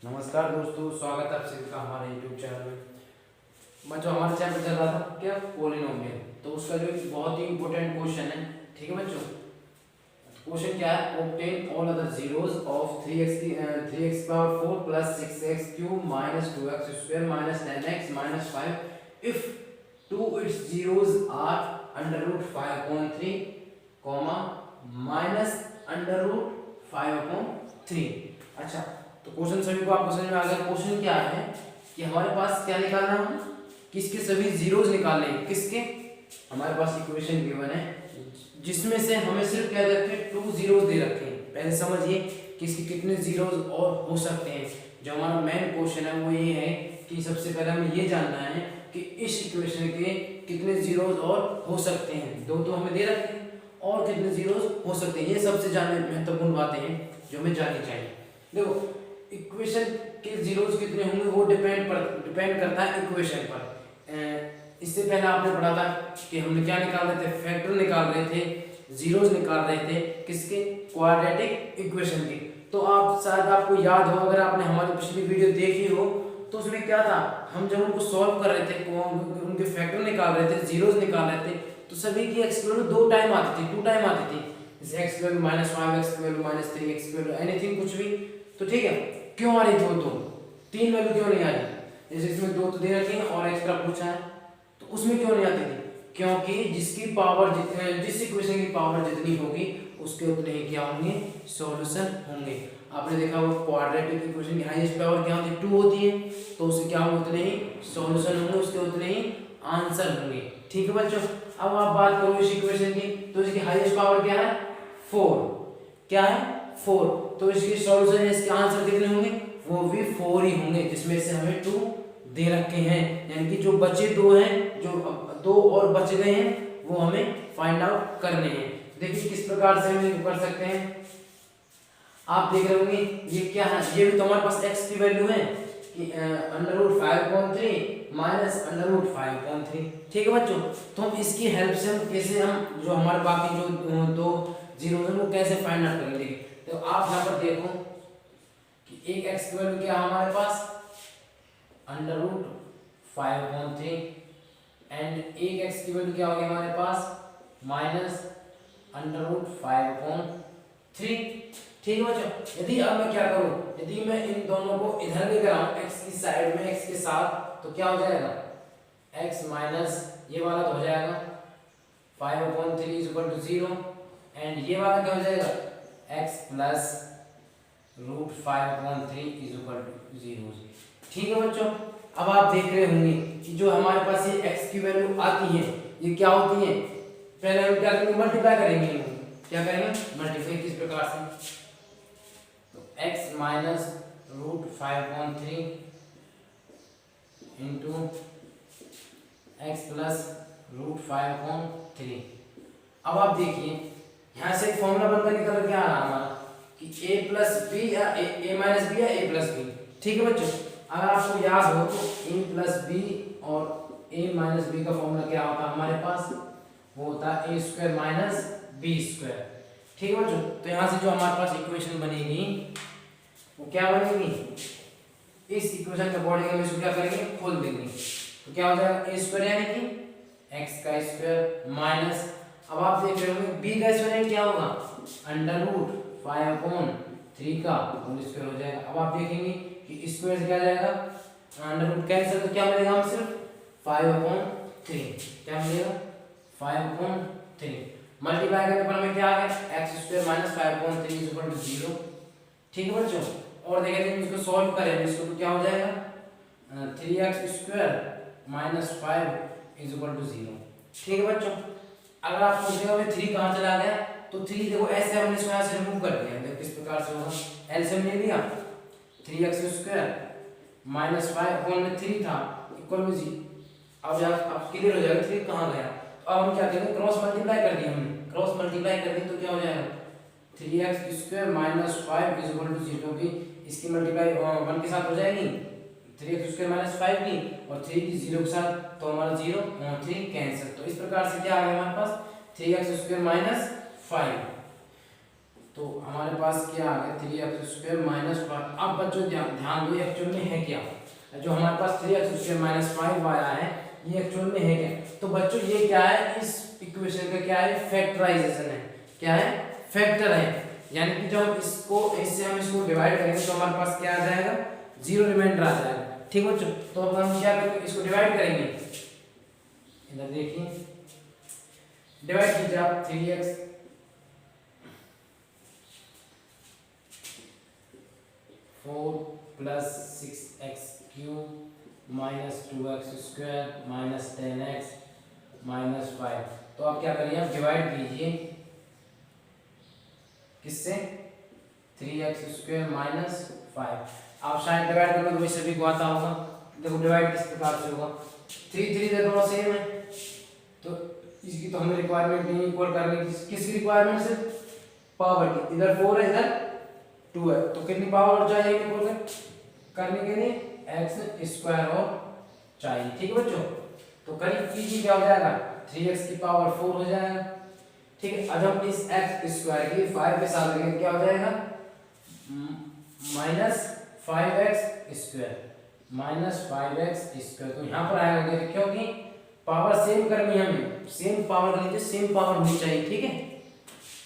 नमस्कार दोस्तों, स्वागत है आप सभी का हमारे YouTube चैनल में। जो हमारा चैनल चल रहा था क्या पोलिनोमियल, तो उसका जो एक बहुत ही इंपॉर्टेंट क्वेश्चन है। ठीक है बच्चों, क्वेश्चन क्या है? Obtain all other zeros of 3x power 4 plus 6x cube minus 2x square minus 10x minus 5 if two its zeros are under root 5/3 comma minus under root 5/3। अच्छा, तो क्वेश्चन सभी को आपको समझ में आ गया। क्वेश्चन क्या है कि हमारे पास क्या निकालना है, किसके सभी जीरोस निकालने हैं। किसके? हमारे पास इक्वेशन गिवन है जिसमें से हमें सिर्फ क्या दे रखे हैं, 2 जीरोस दे रखे हैं। पहले समझिए कि इसके कितने जीरोस और हो सकते हैं। जो हमारा मेन क्वेश्चन है वो ये है कि सबसे पहले हमें ये जानना है कि इस इक्वेशन के कितने जीरोस और हो सकते हैं। दो तो हमें दे रखे हैं और कितने जीरोस हो सकते हैं, ये सबसे जानने महत्वपूर्ण बातें हैं जो हमें जाननी चाहिए। देखो, इक्वेशन के जीरोस कितने होंगे वो डिपेंड करता है इक्वेशन पर। इससे पहले आपने पढ़ा था कि हमने क्या निकाल रहे थे, फैक्टर निकाल रहे थे, जीरोस निकाल रहे थे किसके? क्वाड्रेटिक इक्वेशन के। तो आप शायद आपको याद हो, अगर आपने हमारी पिछली वीडियो देखी हो तो उसमें क्या था, हम जब उनको सॉल्व कर रहे थे, उनके फैक्टर निकाल रहे थे, जीरोस निकाल रहे थे, तो सभी की एक्स की वैल्यू 2 टाइम आती थी, 2 टाइम आती थी। जैसे एक्स की वैल्यू -5, एक्स की वैल्यू -3, एक्स की वैल्यू एनीथिंग, कुछ भी। तो ठीक है, क्यों आ रही थी वो 2? 3 वैल्यू क्यों नहीं आ रही? जैसे इसमें 2 तो दे रखी है और एक्स्ट्रा पूछा है, तो उसमें क्यों नहीं आती थी? क्योंकि जिसकी पावर जिस इक्वेशन की पावर जितनी होगी उसके उतने ही क्या होंगे, सॉल्यूशन होंगे। आपने देखा वो क्वाड्रेटिक इक्वेशन की हाईएस्ट पावर क्या होती है? 2 होती है, तो उससे क्या होंगे, उतने ही सॉल्यूशन होंगे, उसके उतने ही आंसर होंगे। ठीक है बच्चों, अब आप बात करो इस इक्वेशन की, तो इसकी हाईएस्ट पावर क्या है? 4। क्या है? 4। तो इसकी सॉल्यूशन, इसके आंसर कितने होंगे? वो भी 4 ही होंगे, जिसमें से हमें 2 दे रखे हैं। यानी कि जो बचे 2 हैं, जो 2 और बच गए हैं, वो हमें फाइंड आउट करने हैं। देखिए किस प्रकार से हम कर सकते हैं। आप देख रहे होंगे ये क्या है, ये भी तो हमारे पास x की वैल्यू है कि √5/3 माइनस √5/3। ठीक है बच्चों, तो हम इसकी हेल्प से हम कैसे, हम जो हमारे बाकी जो 2 जीरो है वो कैसे फाइंड आउट करेंगे। तो आप यहाँ पर देखो कि एक x की वैल्यू क्या है हमारे पास, √5/3, एंड एक x की वैल्यू क्या होगी हमारे पास, -√5/3। ठीक है बच्चों, यदि अब मैं क्या करूं, यदि मैं इन दोनों को इधर लेकर आऊं x की साइड में, x के साथ, तो क्या हो जाएगा, x माइनस ये वाला तो हो जाएगा 5/3 = 0, एंड ये वाला क्या हो जाएगा, x प्लस √5/3 = 0। ठीक है बच्चों, अब आप देख रहे होंगे कि जो हमारे पास ये x की वैल्यू आती है, ये क्या होती है, पहले हम क्या करेंगे, मल्टीप्लाई करेंगे। क्या करेंगे? मल्टीप्लाई। किस प्रकार से, तो x minus √5/3 into x plus √5/3। अब आप देखिए यहाँ से एक फॉर्मूला बनकर निकल के आ रहा है हमारा कि a प्लस बी या a माइनस बी या a प्लस बी। ठीक है बच्चों, अगर आपको याद हो तो a प्लस बी और a माइनस बी का फॉर्मूला क्या होता है हमारे पास, वो होता है a² माइनस b²। ठीक है बच्चों, तो यहाँ से जो हमारे पास इक्वेशन बनेगी वो क्या बनेगी, इस इक्वेशन के अकॉर्डिंग हम इसको क्या करेंगे, खोल देंगे। तो क्या हो जाएगा, a² यानी कि x² माइनस, अब आप देख रहे होंगे b का स्क्वायर क्या होगा, √5/3 का होल स्क्वायर हो जाएगा। अब आप देखेंगे कि स्क्वायर से क्या जाएगा, अंडर कैंसिल, तो क्या मिलेगा, हम सिर्फ 5/3, क्या मिलेगा, 5/3। मल्टीप्लाई करने पर हमें क्या आ गया, x² माइनस 5/3 = 0। ठीक है बच्चों, और देखेंगे इसको सॉल्व करें, इसको तो क्या हो जाएगा, 3x² माइनस 5 = 0। ठीक है बच्चों, अगर आप पूछेगा भाई 3 कहाँ चला गया, तो 3 देखो ऐसे हमने इसको यहाँ से रिमूव कर दिया। देखो किस प्रकार से होगा, एलसीएम ले लिया, 3x² माइनस 5 में 3 था इक्वल में 0। अब आप क्लियर हो जाएगा 3 कहाँ गया। तो अब हम क्या करेंगे, क्रॉस मल्टीप्लाई कर दिया हमने, क्रॉस मल्टीप्लाई कर दी तो क्या हो जाएगा, 3x² माइनस 5 = 0, क्योंकि इसकी मल्टीप्लाई 1 के साथ हो जाएगी, 3x² माइनस 5 की और 3 की 0 के साथ, तो हमारा 0 और 3 कैंसिल। तो इस प्रकार से क्या आ गया हमारे पास, 3x² माइनस 5 तो हमारे पास क्या आ गया 3x² माइनस 5। अब बच्चों ध्यान दो एक्चुअल में है क्या, जो हमारे पास 3x² माइनस 5 आया है ये एक्चुअल में है क्या। तो बच्चों ये क्या है, इस इक्वेशन का क्या है, फैक्टराइजेशन है। क्या है, फैक्टर है। यानी कि जब इसको इससे हम इसको डिवाइड करेंगे तो हमारे पास क्या आ जाएगा, 0 रिमाइंडर आ जाएगा। ठीक बच्चों, तो अब हम क्या करेंगे, इसको डिवाइड करेंगे। इधर देखिए, डिवाइड कीजिए आप 3x 4 plus 6x³ minus 2x² minus 10x minus 5। तो आप क्या करिए, आप डिवाइड कीजिए किससे, 3x² माइनस 5। आप शायद डिवाइड कर लो तो सभी को आता होगा। देखो डिवाइड किस प्रकार से होगा, 3 3 तो दोनों सेम है, तो इसकी तो हमें रिक्वायरमेंट नहीं इक्वल करने की। किसकी रिक्वायरमेंट, से पावर की। इधर 4 है इधर 2 है, तो कितनी पावर चाहिए इक्वल करने के लिए, x² और चाहिए। ठीक है बच्चों, तो करीब कीजिए क्या हो जाएगा, 3x की पावर 4 हो जाएगा। ठीक है, अब हम इस x² की 5 के साथ लेंगे क्या हो जाएगा, माइनस 5x² माइनस 5x²। तो यहाँ पर आएगा क्योंकि पावर सेम करनी है हमें, सेम पावर लीजिए, सेम पावर होनी चाहिए। ठीक है,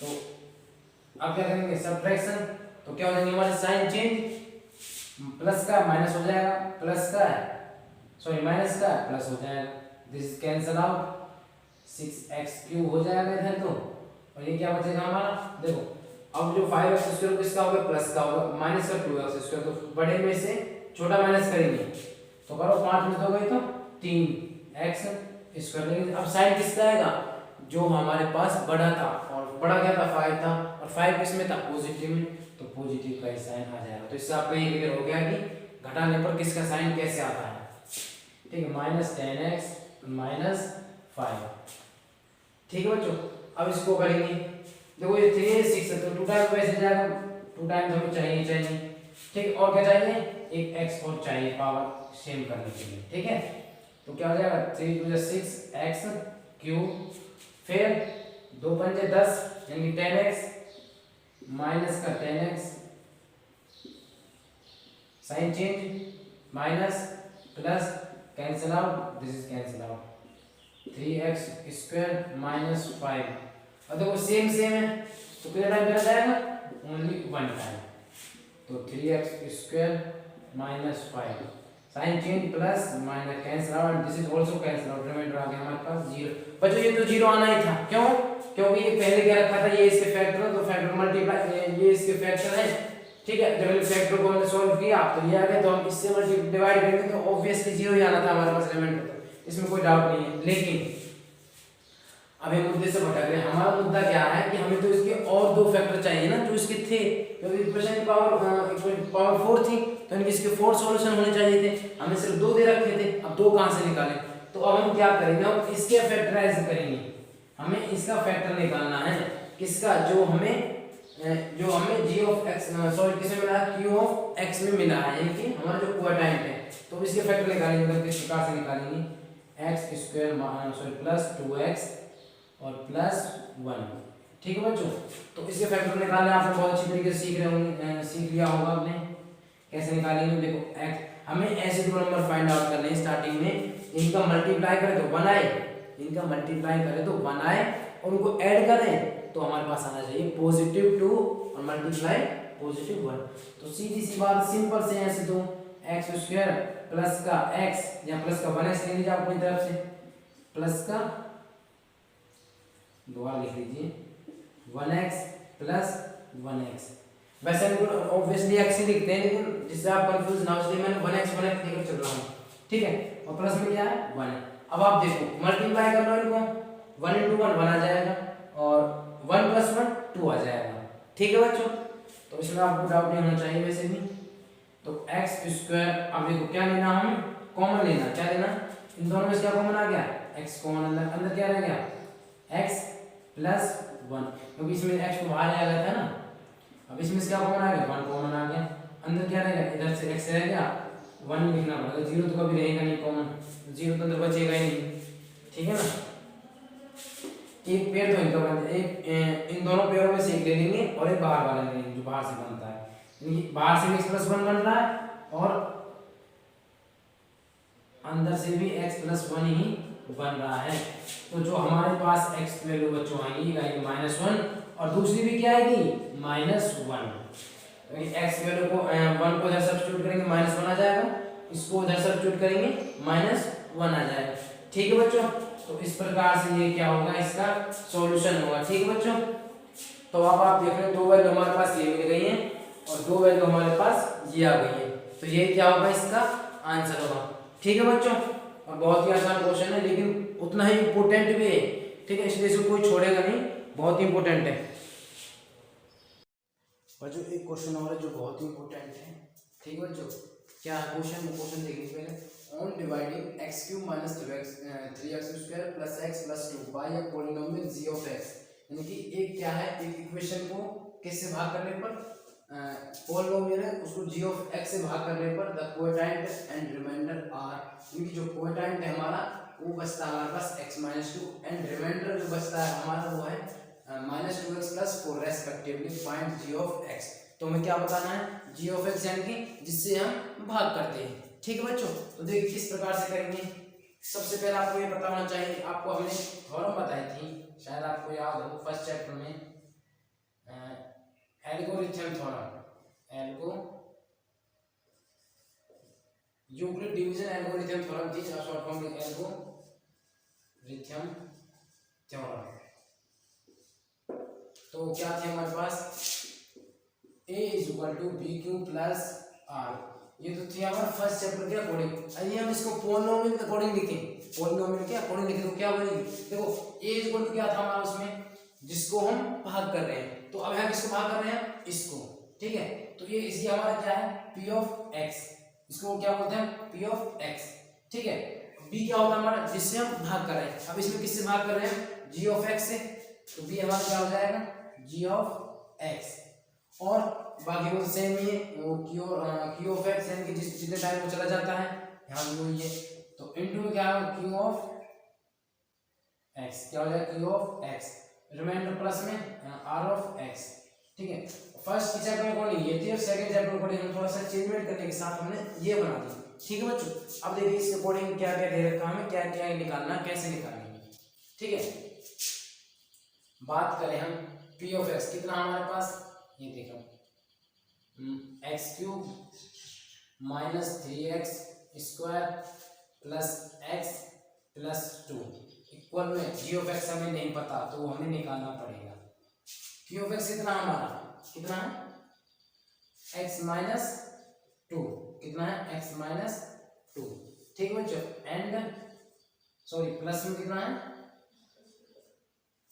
तो अब क्या करेंगे, सब्ट्रैक्शन। तो क्या हो जाएगा, हमारे साइन चेंज, प्लस का माइनस हो जाएगा, प्लस का सॉरी माइनस का प्लस हो जाएगा, दिस कैंसल आउट, 6x³ हो जाएगा इधर तो, और ये क्या बचेगा हमारा, देखो अब जो 5x² किसका होगा, प्लस का होगा, माइनस का 2x²। तो बड़े में से छोटा माइनस करेंगे तो करो, 5 में तो गई तो 3x²। लेकिन अब साइन किसका आएगा, जो हमारे पास बड़ा था, और बड़ा क्या था, 5 था, और 5 किस में था, पॉजिटिव में, तो पॉजिटिव का ही साइन आ जाएगा। तो इससे आपको ये क्लियर हो गया कि घटाने पर किसका साइन कैसे आता है। ठीक है, माइनस 10x माइनस 5। ठीक है बच्चों, अब इसको करेंगे, देखो ये 3 है 6 है, तो 2 टाइम वैसे जाएगा, 2 टाइम तो हमें चाहिए। ठीक है, और क्या चाहिए, एक x और चाहिए पावर सेम करने के लिए। ठीक है, तो क्या हो जाएगा, 3 2 6x³, फिर 2 5 10 यानी 10x माइनस का 10x, sign change, minus plus cancel out, this is cancel out, 3x² minus 5। अब देखो सेम है, तो कितना टाइम करा जाएगा, ओनली 1 टाइम, तो 3x² minus 5, sign change plus minus cancel out, this is also cancel out, remainder आ गया हमारे पास 0। बच्चों ये तो 0 आना ही था, क्यों, क्योंकि ये पहले क्या रखा था, ये इसके फैक्टर, तो फैक्टर मल्टीप्लाई, ये इसके फैक्टर है। ठीक है, जब इन फैक्टर को हमने सॉल्व किया तो ये आ गया, तो हम इससे मल्टीप्लाई डिवाइड करेंगे तो ऑब्वियसली 0 ही आना था हमारे पास रिमाइंडर, तो इसमें कोई डाउट नहीं है। लेकिन अब हम मुद्दे से भटक रहे हैं, हमारा मुद्दा क्या है कि हमें तो इसके और 2 फैक्टर चाहिए ना, जो इसके थे, क्योंकि इक्वेशन की पावर 4 थी, तो इनके इसके 4 सॉल्यूशन होने चाहिए थे, हमें सिर्फ 2 दे रखे थे। अब 2 कहां से निकालें, तो अब हम क्या करेंगे, अब इसके फैक्टराइज करेंगे, हमें इसका फैक्टर निकालना है, किसका, जो हमें g ऑफ x सॉरी किसमें मिला है, q ऑफ x में मिला है, यानी कि हमारा जो क्वाड्रेंट है। तो इसके फैक्टर निकालेंगे, तो किस प्रकार से निकालेंगे, x² सॉरी प्लस 2x और प्लस 1। ठीक है बच्चों, तो इसके फैक्टर निकालने आपने बहुत अच्छी तरीके से सीख लिया होगा आपने, कैसे निकालेंगे। देखो x हमें ऐसे 2 नंबर फाइंड आउट करने हैं स्टार्टिंग में, इनका मल्टीप्लाई करें तो 1 आए, इनका मल्टीप्लाई करें तो 1 आए, और उनको ऐड करें तो हमारे पास आना चाहिए +2 और मल्टीप्लाई +1। तो सीधी सी बात, सिंपल से ऐसे दो, x² प्लस का x या प्लस का 1x ले लीजिए अपनी तरफ से, प्लस का दोबारा लिख लीजिए 1x प्लस 1x। वैसे हम ऑब्वियसली x ही लिखते हैं, लेकिन जिससे आप कंफ्यूज ना हो इसलिए मैंने 1x लेकर चल रहा हूँ। ठीक है, और प्लस में क्या है 1। अब आप देखो मल्टीप्लाई कर लो इनको, 1 × 1 1 आ जाएगा, और 1 + 1 2 आ जाएगा। ठीक है बच्चों, तो इसमें आपको डाउट नहीं होना चाहिए वैसे भी। तो x², अब देखो क्या लेना, हम कॉमन लेना, क्या लेना, इन दोनों में से क्या कॉमन आ गया, x कॉमन, अंदर क्या रह गया, x + 1, क्योंकि इसमें x को बाहर आ गया था ना। अब इसमें से क्या कॉमन आ गया, 1 कॉमन आ गया, अंदर क्या रह गया, इधर से x रह गया, 1 लिखना पड़ेगा, 0 तो कभी रहेगा नहीं कॉमन, 0 तो अंदर बचेगा ही नहीं। ठीक है ना, एक पेयर तो इनका बन एक इन दोनों पेयरों में से एक ले लेंगे और एक बाहर वाला ले लेंगे जो बाहर से बनता है, यानी बाहर से भी x+1 बन रहा है और अंदर से भी x+1 ही बन रहा है। तो जो हमारे पास x की वैल्यू बच्चों आएगी आएगी -1 और दूसरी भी क्या आएगी -1। तो x की वैल्यू को 1 को इधर सब्स्टिट्यूट करेंगे -1 आ जाएगा, इसको उधर सब्स्टिट्यूट करेंगे -1 आ जाएगा। ठीक है बच्चों, तो इस प्रकार से ये क्या होगा इसका सॉल्यूशन होगा। ठीक है बच्चों, तो अब आप देख रहे हैं दो वैल्यू हमारे पास ये मिल गई है और दो वैल्यू हमारे पास ये आ गई है, तो ये क्या होगा इसका आंसर होगा। ठीक है बच्चों, और बहुत ही आसान क्वेश्चन है लेकिन उतना ही इम्पोर्टेंट भी है। ठीक है, इसलिए इसको कोई छोड़ेगा नहीं, बहुत ही इम्पोर्टेंट है बच्चों। एक क्वेश्चन और है जो बहुत ही इम्पोर्टेंट है। ठीक है बच्चों, क्या क्वेश्चन देखिए पहले। On dividing x³ - 3x² + x + 2 by a polynomial g of x, यानी कि एक क्या है, एक इक्वेशन को किससे भाग करने पर, पॉलिनोमियल है उसको g ऑफ x से भाग करने पर the coefficient and remainder are, यानी कि जो कोएफिशिएंट है हमारा वो बचता है हमारे पास x - 2 एंड रिमाइंडर जो बचता है हमारा वो है -2x + 4 respectively. Find g of x, तो हमें क्या बताना है g ऑफ x, यानी कि जिससे हम भाग करते हैं। ठीक है बच्चों, तो देखिए किस प्रकार से करेंगे। सबसे पहले आपको ये पता होना चाहिए, आपको हमने थ्योरम बताई थी, शायद आपको याद हो फर्स्ट चैप्टर में, algorithm theorem, Euclid division algorithm theorem थी, शॉर्ट फॉर्म में एल्गोरिथम थ्योरम। तो क्या थे हमारे पास, a = bq + r, ये तो थी हमारे फर्स्ट चैप्टर के अकॉर्डिंग। आइए हम इसको पॉलिनोमियल के अकॉर्डिंग लिखें, पॉलिनोमियल के अकॉर्डिंग लिखें तो क्या बनेगी, देखो a क्या था हमारा उसमें जिसको हम भाग कर रहे हैं, तो अब हम इसको भाग कर रहे हैं इसको। ठीक है, तो ये इसी हमारा क्या है p ऑफ x, इसको क्या बोलते हैं p ऑफ x। ठीक है, b क्या होता है हमारा जिससे हम भाग कर रहे हैं, अब इसमें किससे भाग कर रहे हैं g ऑफ x से, तो b हमारा क्या हो जाएगा g ऑफ x, और बाकी वो सेम ही है वो q ऑफ x, यानी कि जितने टाइम वो चला जाता है यहाँ भी वही है, तो इनटू में क्या है q ऑफ x, क्या हो जाएगा q of x, remainder plus में r ऑफ x। ठीक है, फर्स्ट चैप्टर में अकॉर्डिंग ये थी और सेकंड चैप्टर अकॉर्डिंग हम थोड़ा सा चेंजमेंट करने के साथ हमने ये बना दी। ठीक है बच्चों, अब देखिए इसके अकॉर्डिंग क्या क्या दे रखा है, क्या क्या निकालना, कैसे निकालना। ठीक है, बात करें हम p ऑफ x, कितना हमारे पास ये देखो x³ - 3x² + x + 2 इक्वल में g ऑफ x हमें नहीं पता तो हमें निकालना पड़ेगा। q ऑफ x कितना हमारा, कितना है x - 2, कितना है x - 2। ठीक है बच्चों, एंड सॉरी प्लस में कितना है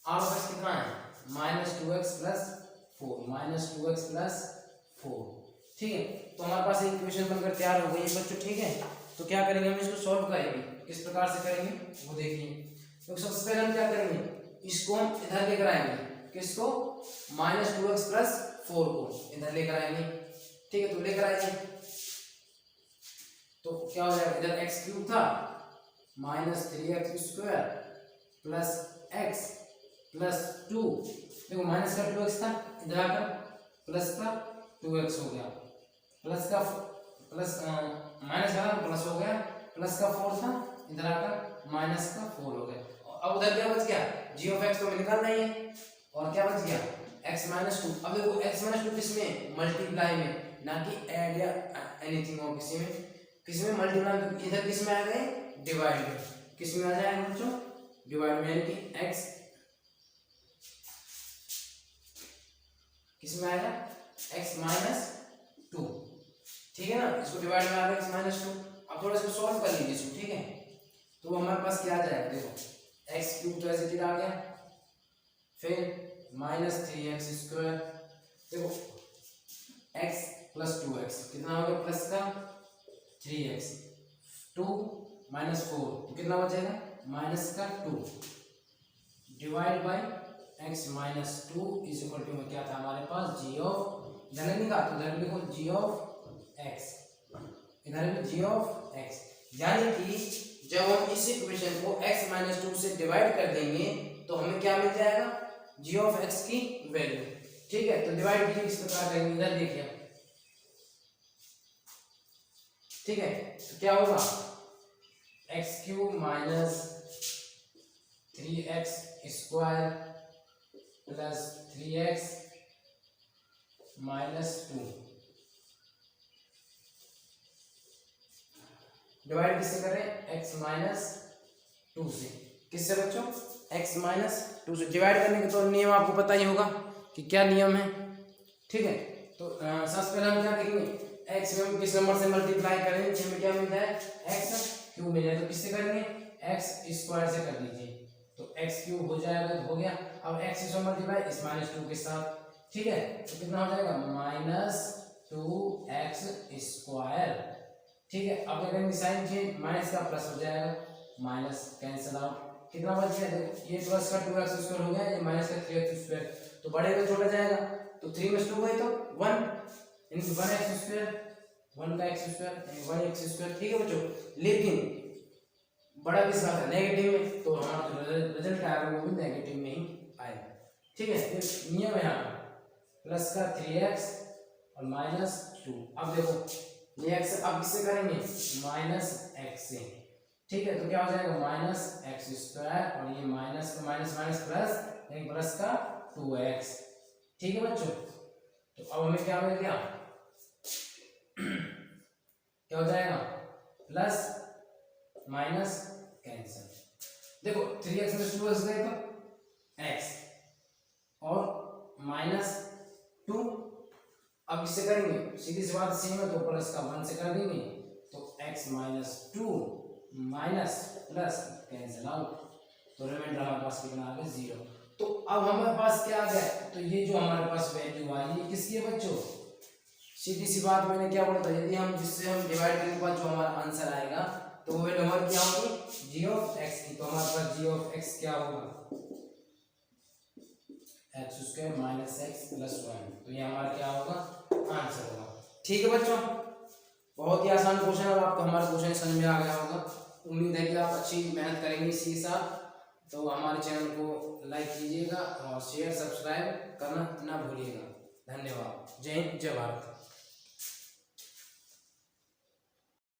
r ऑफ x कितना है -2x + 4, -2x + 4। ठीक है, तो हमारे पास एक इक्वेशन बनकर तैयार हो गई है बच्चों। ठीक है, तो क्या करेंगे हम इसको सॉल्व करेंगे, किस प्रकार से करेंगे वो देखिए। तो सबसे पहले हम क्या करेंगे, इसको हम इधर लेकर आएंगे, किसको -2x + 4 को इधर लेकर आएंगे। ठीक है, तो लेकर आएंगे तो क्या हो जाएगा, इधर x³ था -3x² + x + 2, देखो माइनस का 2x था, इधर आकर प्लस का 2x हो गया, प्लस का माइनस का प्लस हो गया, प्लस का 4 था, इधर आकर माइनस का 4 हो गया। अब उधर क्या बच गया g ऑफ x तो निकालना ही है, और क्या बच गया x - 2। अब देखो x - 2 किसमें मल्टीप्लाई में, ना कि ऐड या एनीथिंग हो, किसी में मल्टीप्लाई, इधर किस में आ गए डिवाइड में, किस में आ जाएगा बच्चों डिवाइड में, यानी कि x किस में आएगा x - 2। ठीक है ना, इसको डिवाइड में आ गया x - 2। अब थोड़ा इसको सॉल्व कर लीजिए इसको। ठीक है, तो हमारे पास क्या आ जाएगा, देखो x³ तो ऐसे आ गया, फिर -3x², देखो x + 2x कितना हो गया, प्लस का 3x, 2 - 4 तो कितना बचेगा माइनस का 2, डिवाइड बाय x - 2 = क्या था हमारे पास g ऑफ, इधर नहीं का तो इधर लिखो g ऑफ x, इधर भी g ऑफ x, यानी कि जब हम इस इक्वेशन को x - 2 से डिवाइड कर देंगे तो हमें क्या मिल जाएगा, जी ऑफ एक्स की वैल्यू। ठीक है, तो डिवाइड कीजिए इस प्रकार करेंगे, इधर देखिए। ठीक है, तो क्या होगा, x cube minus 3x square plus 3x minus 2 divide किससे करें, x माइनस 2 से। किससे बच्चों, x माइनस 2 से। डिवाइड करने का तो नियम आपको पता ही होगा कि क्या नियम है। ठीक है, तो सबसे पहले हम क्या करेंगे, x में हम किस नंबर से मल्टीप्लाई करेंगे, तो हमें क्या मिलता है, x क्यूब मिल जाए। तो किससे करेंगे, x स्क्वायर से कर लीजिए, तो x क्यूब हो जाएगा, तो हो गया। अब x से मल्टीप्लाई इस माइनस 2 के साथ। ठीक है, तो कितना हो जाएगा, माइनस 2x स्क्वायर। ठीक है, अब क्या करेंगे, साइन चेंज, माइनस का प्लस हो जाएगा, माइनस कैंसिल आउट। कितना बच गया, देखो ये प्लस का 2x स्क्वायर हो गया, ये माइनस का 3x स्क्वायर, तो बढ़ेगा छोटा जाएगा, तो 3 में 2 गए तो 1 इनटू 1x स्क्वायर, 1 का x स्क्वायर यानी 1x स्क्वायर। ठीक है बच्चों, लेकिन बड़ा किस बात है, नेगेटिव में, तो हमारा जो रिजल्ट आएगा वो भी नेगेटिव में ही आएगा। ठीक है, ये नियम है यहाँ प्लस का 3x और माइनस 2। अब देखो ये x अब किससे करेंगे, माइनस x से। ठीक है, तो क्या हो जाएगा, माइनस एक्स स्क्वायर और ये माइनस का माइनस माइनस प्लस, यानी प्लस का 2x। ठीक है बच्चों, तो अब हमें क्या मिल गया, क्या हो जाएगा, प्लस माइनस कैंसिल। देखो 3x में 2x गए तो x और माइनस 2। अब किससे करेंगे, सीधी सी बात सेम है, तो प्लस का 1 से कर देंगे, तो x minus 2 minus plus cancel out, तो रिमाइंडर हमारे पास कितना आ गया, 0। तो अब हमारे पास क्या आ गया, तो ये जो हमारे पास वैल्यू आई ये किसकी है बच्चों, सीधी सी बात मैंने क्या बोला था, यदि हम जिससे हम डिवाइड करने के बाद जो हमारा आंसर आएगा तो वो वैल्यू हमारी क्या होगी, जी ऑफ एक्स की। तो हमारे पास जी ऑफ एक्स क्या होगा, x square minus x plus 1, तो ये हमारा क्या होगा, आंसर होगा। ठीक है बच्चों, बहुत ही आसान क्वेश्चन है और आपको हमारा क्वेश्चन समझ में आ गया होगा। उम्मीद है कि आप अच्छी मेहनत करेंगे इसी के साथ। तो हमारे चैनल को लाइक कीजिएगा और शेयर सब्सक्राइब करना ना भूलिएगा। धन्यवाद। जय हिंद, जय भारत।